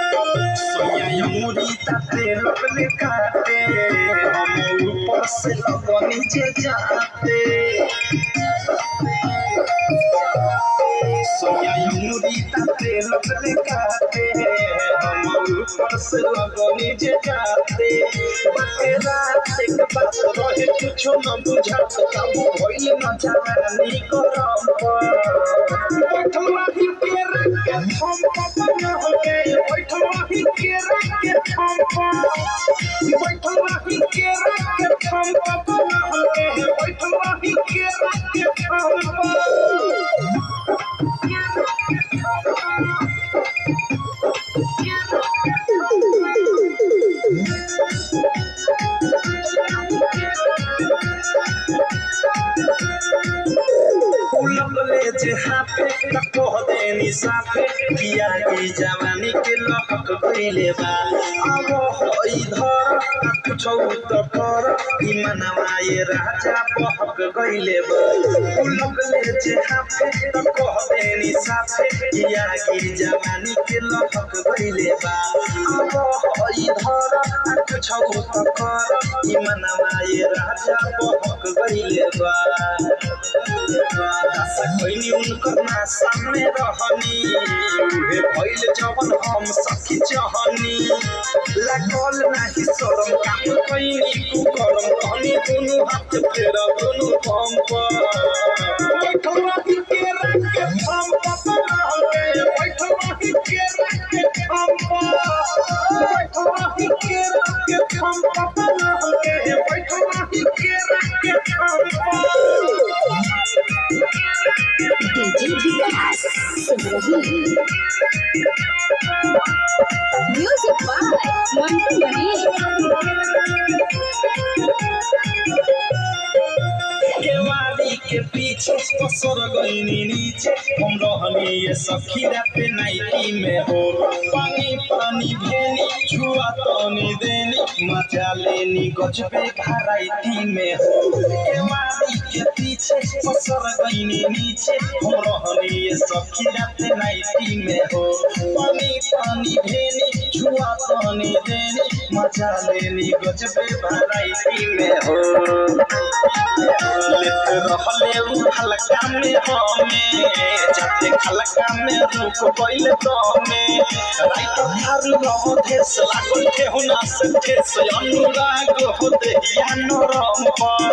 सोया मुड़ी ताते लगले काटे हम ऊपर से लगो नीचे जाते सोया मुड़ी ताते लगले काटे हम ऊपर से लगो नीचे जाते बाटे रात एक बात रहे कुछ न बुझात काबू भइल न जानी करम बैठवा ही के रख के हम पपन हो गए बैठवा ही के रख के हम बैठवा ही के रख के हम पपन हो गए बैठवा ही के रख के हम लगले जे हाथे कह देनी साथे किया की जवानी के लहक गइले बा अब होई धर कुछौ त कर ई मनवा ये राजा बहक गइले बा लगले जे हाथे कह देनी साथे किया की जवानी के लहक गइले बा अब होई धर कुछौ त कर ई मनवा ये राजा बहक गइले बा कोई उनकर ना सामने रहनी उहे भइल जवन हम सखी चाहनी लागल नाही शरम काम कइनी तू करम कहनी दुनु हाथ फेरा दुनु हम पर बैठवा ही के रख के हम पपन हो गए बैठवा ही के रख के हम बैठवा ही के रख के हम पपन हो गए बैठवा ही के रख के हम DJ Vikas Simrahi music by Mantu Mani केवाड़ी के पीछे पसर गईनी नीचे हम रहनी ये सखी रात नाइटी में हो पानी पानी भेनी छुआ तनी देनी मजा लेनी गजबे घराइती में हो केवाड़ी के पीछे पसर गईनी नीचे हम रहनी ये सखी रात नाइटी में हो पानी पानी भेनी छुआ तनी देनी मजा लेनी गजबे घराइती में हो रहले उ हल्का में हमें जाते हल्का में रुक गइल दमे राइट थार रह देश लागल के हुना से देश अनुराग हो देहिया नरम पर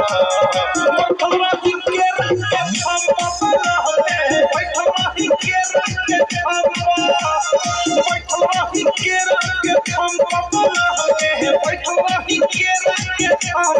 बैठवा ही के रख के हम पपन हो गए बैठवा ही के रख के हम बैठवा ही के रख के हम पपन हो गए बैठवा ही के रख के हम